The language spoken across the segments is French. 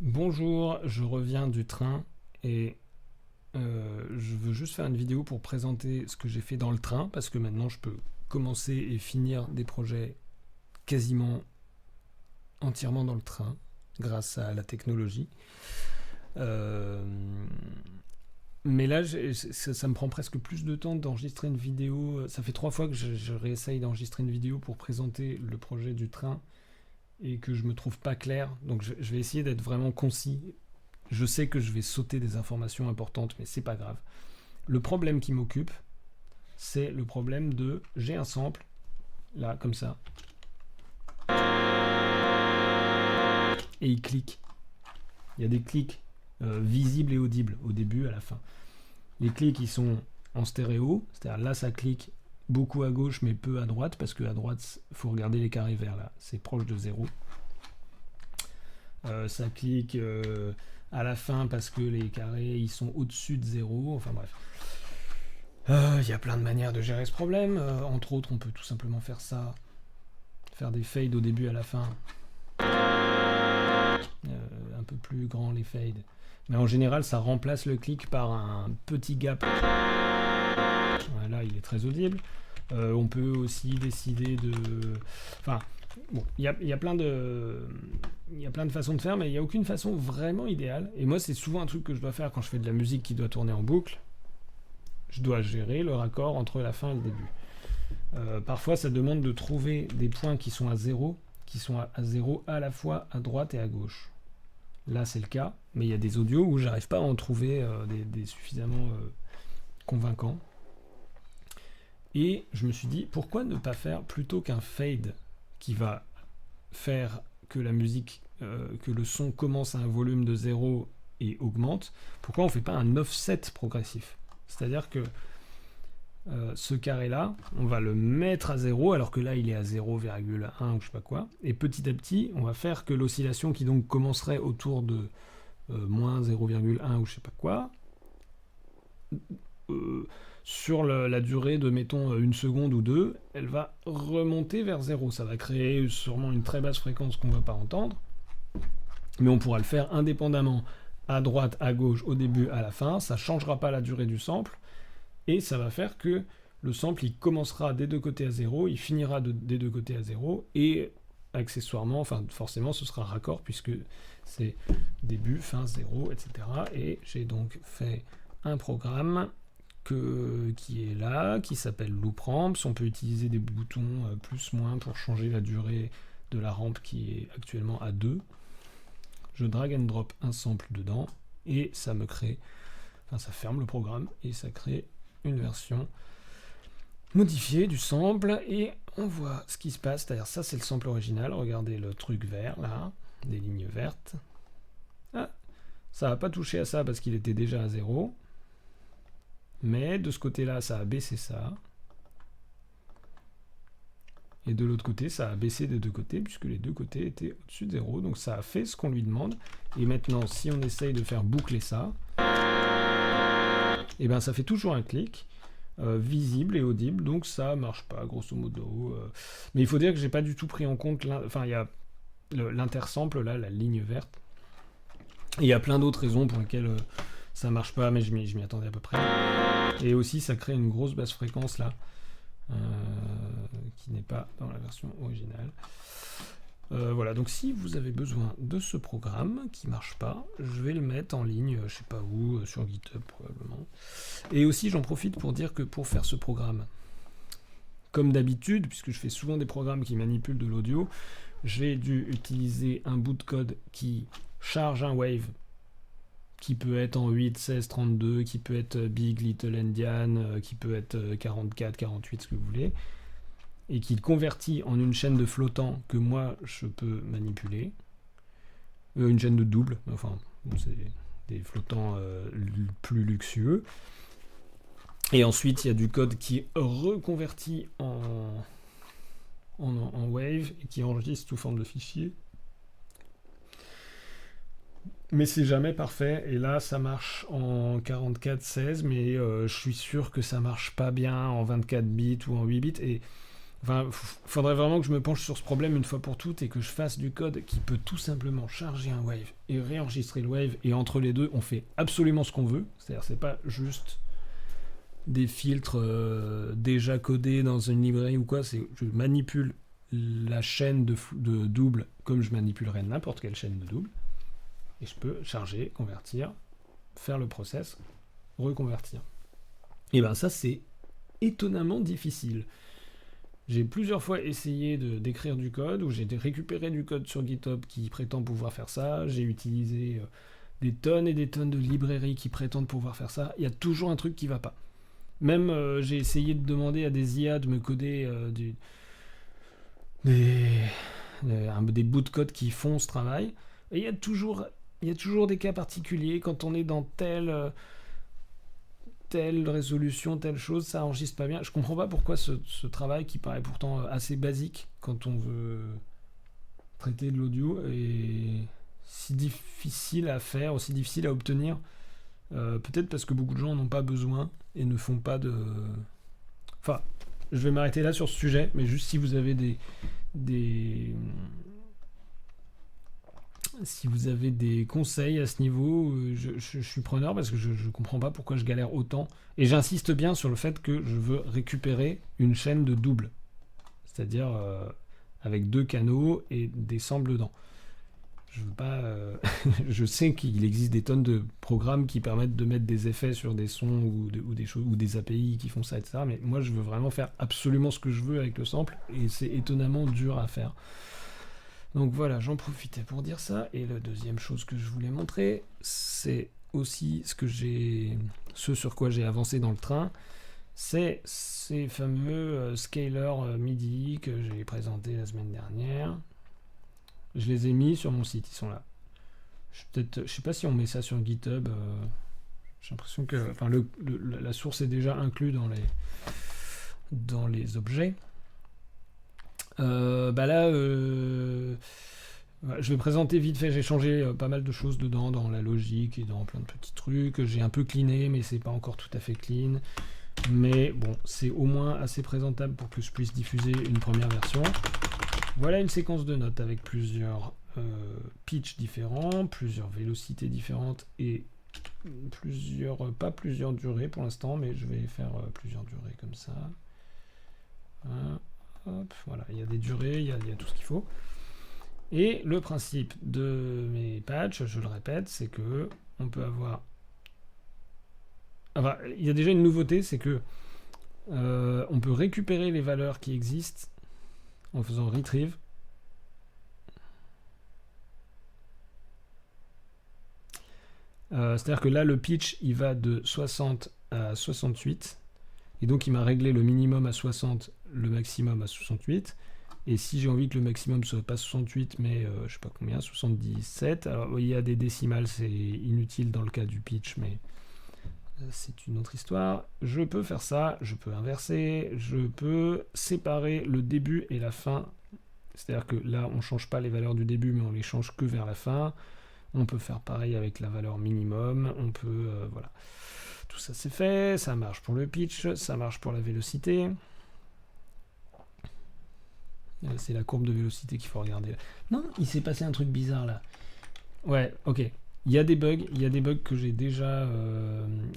Bonjour, je reviens du train et je veux juste faire une vidéo pour présenter ce que j'ai fait dans le train parce que maintenant je peux commencer et finir des projets quasiment entièrement dans le train grâce à la technologie. Euh, mais là, ça me prend presque plus de temps d'enregistrer une vidéo. Ça fait 3 fois que je réessaye d'enregistrer une vidéo pour présenter le projet du train et que je me trouve pas clair. Donc je vais essayer d'être vraiment concis. Je sais que je vais sauter des informations importantes, mais c'est pas grave. Le problème qui m'occupe, c'est le problème de j'ai un sample, là, comme ça, et il clique. Il y a des clics visibles et audibles au début, à la fin. Les clics, ils sont en stéréo, c'est-à-dire là, ça clique beaucoup à gauche, mais peu à droite, parce qu'à droite, il faut regarder les carrés verts, là, c'est proche de 0. Ça clique à la fin parce que les carrés ils sont au-dessus de 0. Enfin bref. Il y a plein de manières de gérer ce problème. Entre autres, on peut tout simplement faire ça. Faire des fades au début et à la fin. Un peu plus grand les fades. Mais en général, ça remplace le clic par un petit gap. Voilà, il est très audible. On peut aussi décider de... Enfin, bon, il y a plein de façons de faire, mais il n'y a aucune façon vraiment idéale. Et moi, c'est souvent un truc que je dois faire quand je fais de la musique qui doit tourner en boucle. Je dois gérer le raccord entre la fin et le début. Parfois, ça demande de trouver des points qui sont à 0, qui sont à 0 à la fois à droite et à gauche. Là, c'est le cas, mais il y a des audios où j'arrive pas à en trouver des suffisamment convaincants. Et je me suis dit, pourquoi ne pas faire plutôt qu'un fade qui va faire que la musique, que le son commence à un volume de 0 et augmente, pourquoi on ne fait pas un offset progressif? C'est-à-dire que ce carré-là, on va le mettre à 0, alors que là, il est à 0,1 ou je sais pas quoi, et petit à petit, on va faire que l'oscillation qui donc commencerait autour de moins 0,1 ou je sais pas quoi, sur la durée de, mettons, 1 seconde ou 2, elle va remonter vers 0. Ça va créer sûrement une très basse fréquence qu'on ne va pas entendre, mais on pourra le faire indépendamment à droite, à gauche, au début, à la fin. Ça ne changera pas la durée du sample, et ça va faire que le sample, il commencera des deux côtés à 0, il finira des deux côtés à 0, et accessoirement, enfin forcément, ce sera raccord, puisque c'est début, fin, 0, etc. Et j'ai donc fait un programme qui est là, qui s'appelle Loop Ramps. On peut utiliser des boutons plus, moins pour changer la durée de la rampe qui est actuellement à 2. Je drag and drop un sample dedans et ça me crée, enfin ça ferme le programme et ça crée une version modifiée du sample et on voit ce qui se passe. C'est-à-dire ça c'est le sample original, regardez le truc vert là, des lignes vertes. Ah, ça va pas toucher à ça parce qu'il était déjà à 0. Mais de ce côté-là, ça a baissé ça. Et de l'autre côté, ça a baissé des deux côtés, puisque les deux côtés étaient au-dessus de 0. Donc ça a fait ce qu'on lui demande. Et maintenant, si on essaye de faire boucler ça, et bien ça fait toujours un clic, visible et audible. Donc ça marche pas, grosso modo. Mais il faut dire que j'ai pas du tout pris en compte... Enfin, il y a l'intersample, là, la ligne verte. Et il y a plein d'autres raisons pour lesquelles ça marche pas, mais je m'y attendais à peu près. Et aussi, ça crée une grosse basse fréquence là, qui n'est pas dans la version originale. Voilà, donc si vous avez besoin de ce programme qui marche pas, je vais le mettre en ligne, je sais pas où, sur GitHub probablement. Et aussi, j'en profite pour dire que pour faire ce programme, comme d'habitude, puisque je fais souvent des programmes qui manipulent de l'audio, j'ai dû utiliser un bout de code qui charge un wave qui peut être en 8, 16, 32, qui peut être Big, Little Endian, qui peut être 44, 48, ce que vous voulez, et qui le convertit en une chaîne de flottants que moi, je peux manipuler. Une chaîne de double, enfin, bon, c'est des flottants plus luxueux. Et ensuite, il y a du code qui est reconverti en wave, et qui enregistre sous forme de fichier. Mais c'est jamais parfait, et là ça marche en 44-16, mais je suis sûr que ça marche pas bien en 24 bits ou en 8 bits, et Enfin, faudrait vraiment que je me penche sur ce problème une fois pour toutes et que je fasse du code qui peut tout simplement charger un wave et réenregistrer le wave, et entre les deux, on fait absolument ce qu'on veut. C'est-à-dire, c'est pas juste des filtres déjà codés dans une librairie ou quoi, c'est je manipule la chaîne de double comme je manipulerais n'importe quelle chaîne de double, et je peux charger, convertir, faire le process, reconvertir. Et ben ça, c'est étonnamment difficile. J'ai plusieurs fois essayé d'écrire du code, ou j'ai récupéré du code sur GitHub qui prétend pouvoir faire ça, j'ai utilisé des tonnes et des tonnes de librairies qui prétendent pouvoir faire ça, il y a toujours un truc qui va pas. Même j'ai essayé de demander à des IA de me coder des bouts de code qui font ce travail, et il y a toujours des cas particuliers, quand on est dans telle résolution, telle chose, ça enregistre pas bien. Je comprends pas pourquoi ce travail, qui paraît pourtant assez basique quand on veut traiter de l'audio, est si difficile à faire, aussi difficile à obtenir. Peut-être parce que beaucoup de gens n'ont pas besoin et ne font pas de... Enfin, je vais m'arrêter là sur ce sujet, mais juste si vous avez si vous avez des conseils à ce niveau, je suis preneur, parce que je comprends pas pourquoi je galère autant. Et j'insiste bien sur le fait que je veux récupérer une chaîne de double. C'est-à-dire avec 2 canaux et des samples dedans. Je veux pas... je sais qu'il existe des tonnes de programmes qui permettent de mettre des effets sur des sons ou des choses, ou des API qui font ça, etc. Mais moi, je veux vraiment faire absolument ce que je veux avec le sample, et c'est étonnamment dur à faire. Donc voilà, j'en profitais pour dire ça. Et la deuxième chose que je voulais montrer, c'est aussi ce sur quoi j'ai avancé dans le train, c'est ces fameux scalers MIDI que j'ai présentés la semaine dernière. Je les ai mis sur mon site, ils sont là. Je sais pas si on met ça sur GitHub. J'ai l'impression que, enfin, la source est déjà inclue dans les objets. Là, je vais présenter vite fait. J'ai changé pas mal de choses dedans, dans la logique et dans plein de petits trucs. J'ai un peu cleané, mais c'est pas encore tout à fait clean. Mais bon, c'est au moins assez présentable pour que je puisse diffuser une première version. Voilà une séquence de notes avec plusieurs pitchs différents, plusieurs vélocités différentes et pas plusieurs durées pour l'instant, mais je vais faire plusieurs durées comme ça. Hop, voilà, il y a des durées, il y a tout ce qu'il faut. Et le principe de mes patchs, je le répète, c'est que on peut avoir... Enfin, il y a déjà une nouveauté, c'est que on peut récupérer les valeurs qui existent en faisant retrieve. C'est-à-dire que là, le pitch, il va de 60 à 68. Et donc, il m'a réglé le minimum à 60, le maximum à 68. Et si j'ai envie que le maximum soit pas 68, mais je sais pas combien, 77. Alors, il y a des décimales, c'est inutile dans le cas du pitch, mais c'est une autre histoire. Je peux faire ça, je peux inverser, je peux séparer le début et la fin. C'est-à-dire que là, on ne change pas les valeurs du début, mais on les change que vers la fin. On peut faire pareil avec la valeur minimum. On peut... voilà. Tout ça, c'est fait. Ça marche pour le pitch, ça marche pour la vélocité. C'est la courbe de vélocité qu'il faut regarder. Non, il s'est passé un truc bizarre là. Ouais, ok. Il y a des bugs que j'ai déjà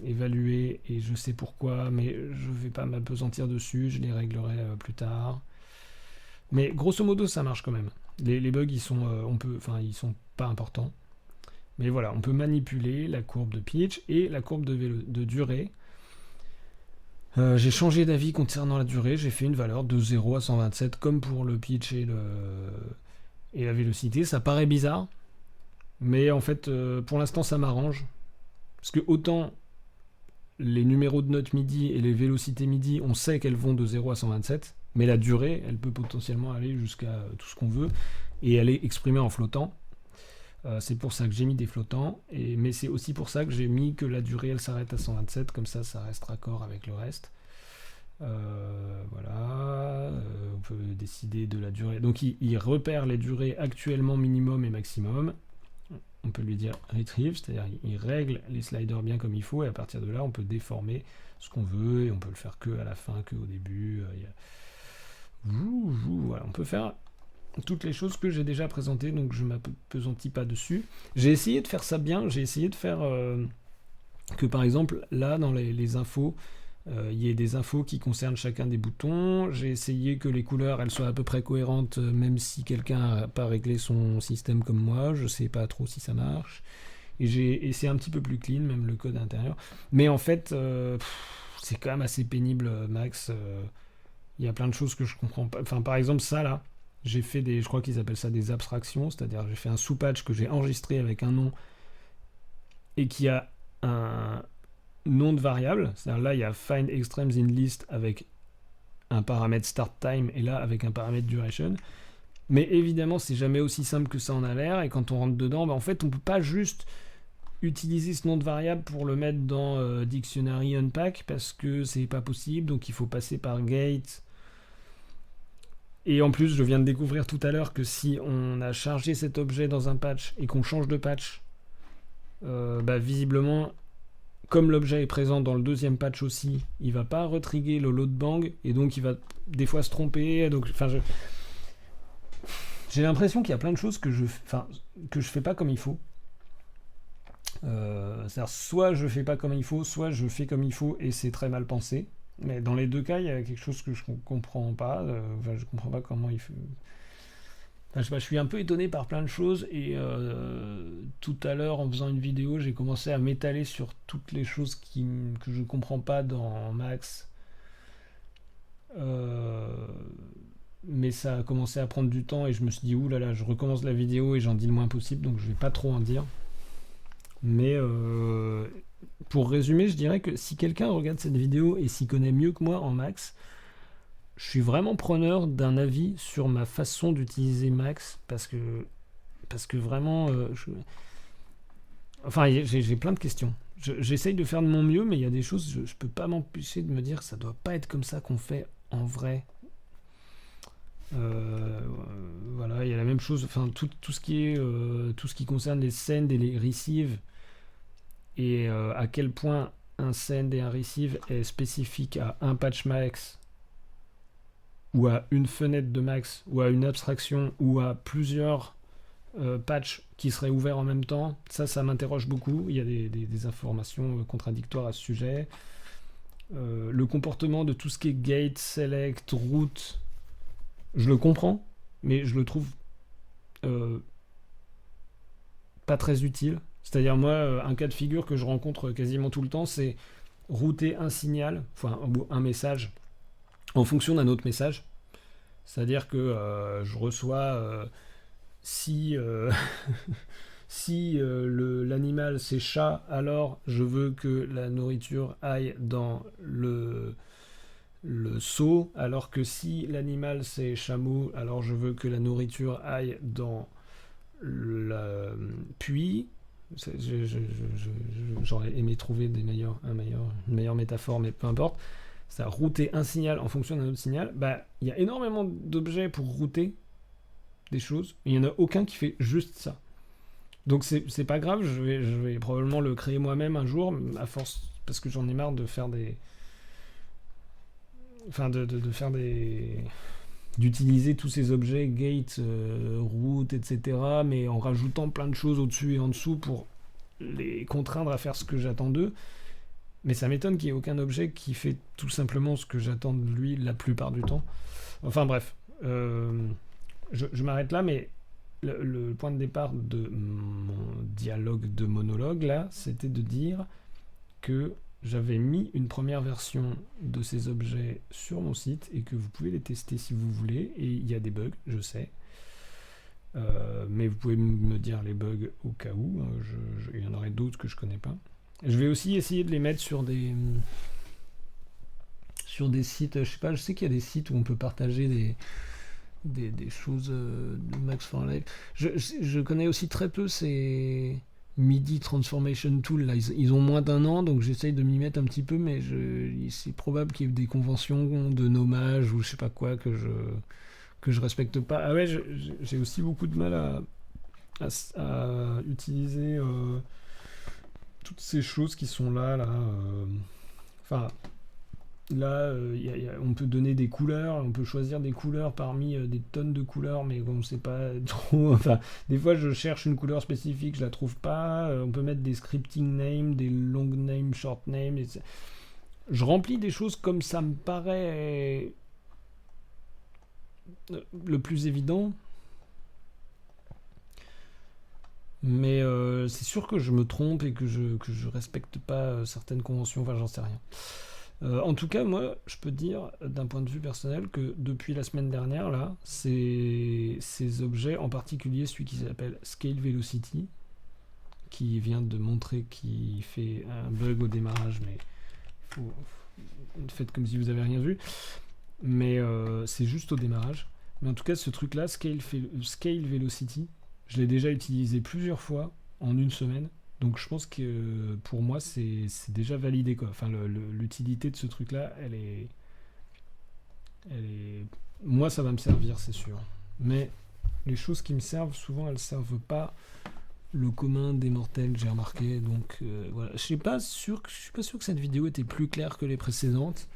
évalués et je sais pourquoi, mais je vais pas m'apesantir dessus, je les réglerai plus tard. Mais grosso modo, ça marche quand même. Les bugs, ils sont pas importants. Mais voilà, on peut manipuler la courbe de pitch et la courbe de durée. J'ai changé d'avis concernant la durée, j'ai fait une valeur de 0 à 127 comme pour le pitch et la vélocité. Ça paraît bizarre, mais en fait, pour l'instant, ça m'arrange. Parce que autant les numéros de notes MIDI et les vélocités MIDI, on sait qu'elles vont de 0 à 127, mais la durée, elle peut potentiellement aller jusqu'à tout ce qu'on veut, et elle est exprimée en flottant. C'est pour ça que j'ai mis des flottants, mais c'est aussi pour ça que j'ai mis que la durée elle s'arrête à 127, comme ça reste raccord avec le reste. Voilà, on peut décider de la durée. Donc il repère les durées actuellement minimum et maximum. On peut lui dire retrieve, c'est-à-dire il règle les sliders bien comme il faut, et à partir de là on peut déformer ce qu'on veut, et on peut le faire que à la fin, que au début. Voilà, on peut faire toutes les choses que j'ai déjà présentées, donc je m'appesantis pas dessus. J'ai essayé de faire ça bien, j'ai essayé de faire que par exemple, là, dans les infos, il y ait des infos qui concernent chacun des boutons. J'ai essayé que les couleurs, elles soient à peu près cohérentes, même si quelqu'un n'a pas réglé son système comme moi, je sais pas trop si ça marche. Et c'est un petit peu plus clean, même le code intérieur. Mais en fait, c'est quand même assez pénible, Max. Il y a plein de choses que je comprends pas. Enfin, par exemple, ça là, j'ai fait je crois qu'ils appellent ça des abstractions, c'est-à-dire j'ai fait un sous-patch que j'ai enregistré avec un nom et qui a un nom de variable. C'est-à-dire là, il y a find extremes in list avec un paramètre start time et là avec un paramètre duration. Mais évidemment, c'est jamais aussi simple que ça en a l'air. Et quand on rentre dedans, en fait, on peut pas juste utiliser ce nom de variable pour le mettre dans dictionary unpack parce que c'est pas possible. Donc il faut passer par gate. Et en plus, je viens de découvrir tout à l'heure que si on a chargé cet objet dans un patch et qu'on change de patch, visiblement, comme l'objet est présent dans le deuxième patch aussi, il va pas retrigger le load bang et donc il va des fois se tromper. Donc, j'ai l'impression qu'il y a plein de choses que je fais pas comme il faut. C'est-à-dire, soit je fais pas comme il faut, soit je fais comme il faut et c'est très mal pensé. Mais dans les deux cas, il y a quelque chose que je comprends pas. Je comprends pas comment il fait. Enfin, je sais pas, je suis un peu étonné par plein de choses et tout à l'heure, en faisant une vidéo, j'ai commencé à m'étaler sur toutes les choses que je comprends pas dans Max. Mais ça a commencé à prendre du temps et je me suis dit, ouh là là, je recommence la vidéo et j'en dis le moins possible, donc je vais pas trop en dire. Mais pour résumer, je dirais que si quelqu'un regarde cette vidéo et s'y connaît mieux que moi en Max, je suis vraiment preneur d'un avis sur ma façon d'utiliser Max parce que vraiment, j'ai plein de questions. J'essaye de faire de mon mieux, mais il y a des choses, je peux pas m'empêcher de me dire que ça doit pas être comme ça qu'on fait en vrai. Voilà, il y a la même chose, enfin tout ce qui est tout ce qui concerne les send et les receive et à quel point un send et un receive est spécifique à un patch max ou à une fenêtre de max ou à une abstraction ou à plusieurs patchs qui seraient ouverts en même temps, ça m'interroge beaucoup. Il y a des informations contradictoires à ce sujet. Le comportement de tout ce qui est gate, select, route, je le comprends, mais je le trouve pas très utile. C'est-à-dire, moi, un cas de figure que je rencontre quasiment tout le temps, c'est router un signal, enfin un message, en fonction d'un autre message. C'est-à-dire que je reçois si si l'animal c'est chat, alors je veux que la nourriture aille dans le seau, alors que si l'animal c'est chameau, alors je veux que la nourriture aille dans le puits. J'aurais aimé trouver une meilleure métaphore, mais peu importe. Ça, router un signal en fonction d'un autre signal, il y a énormément d'objets pour router des choses, il n'y en a aucun qui fait juste ça. Donc c'est pas grave, je vais probablement le créer moi-même un jour, à force, parce que j'en ai marre de faire des... Enfin, de faire des... d'utiliser tous ces objets, gate, route, etc., mais en rajoutant plein de choses au-dessus et en dessous pour les contraindre à faire ce que j'attends d'eux. Mais ça m'étonne qu'il n'y ait aucun objet qui fait tout simplement ce que j'attends de lui la plupart du temps. Enfin bref, je m'arrête là, mais le point de départ de mon dialogue de monologue, là, c'était de dire que j'avais mis une première version de ces objets sur mon site et que vous pouvez les tester si vous voulez. Et il y a des bugs, je sais. Mais vous pouvez me dire les bugs au cas où. Il y en aurait d'autres que je connais pas. Je vais aussi essayer de les mettre sur des sites. Je sais pas, je sais qu'il y a des sites où on peut partager des choses de Max for Life. Je connais aussi très peu ces MIDI Transformation Tool. Là, ils ont moins d'un an, donc j'essaye de m'y mettre un petit peu, mais c'est probable qu'il y ait des conventions de nommage ou je sais pas quoi que je respecte pas. Ah ouais, j'ai aussi beaucoup de mal à utiliser toutes ces choses qui sont là. Enfin, Là, on peut donner des couleurs, on peut choisir des couleurs parmi des tonnes de couleurs, mais on ne sait pas trop. Enfin, des fois, je cherche une couleur spécifique, je la trouve pas. On peut mettre des scripting names, des long names, short names. Je remplis des choses comme ça me paraît le plus évident. Mais c'est sûr que je me trompe et que je respecte pas certaines conventions, enfin j'en sais rien. En tout cas, moi, je peux dire d'un point de vue personnel que depuis la semaine dernière, là, ces objets, en particulier celui qui s'appelle Scale Velocity, qui vient de montrer qu'il fait un bug au démarrage, mais faites comme si vous avez rien vu. Mais c'est juste au démarrage. Mais en tout cas, ce truc-là, Scale Velocity, je l'ai déjà utilisé plusieurs fois en une semaine. Donc je pense que pour moi, c'est déjà validé, quoi. Enfin, l'utilité de ce truc-là, moi, ça va me servir, c'est sûr. Mais les choses qui me servent, souvent, elles servent pas le commun des mortels, j'ai remarqué. Donc voilà. Je suis pas sûr que cette vidéo était plus claire que les précédentes.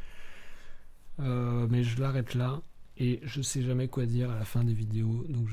Mais je l'arrête là. Et je sais jamais quoi dire à la fin des vidéos. Donc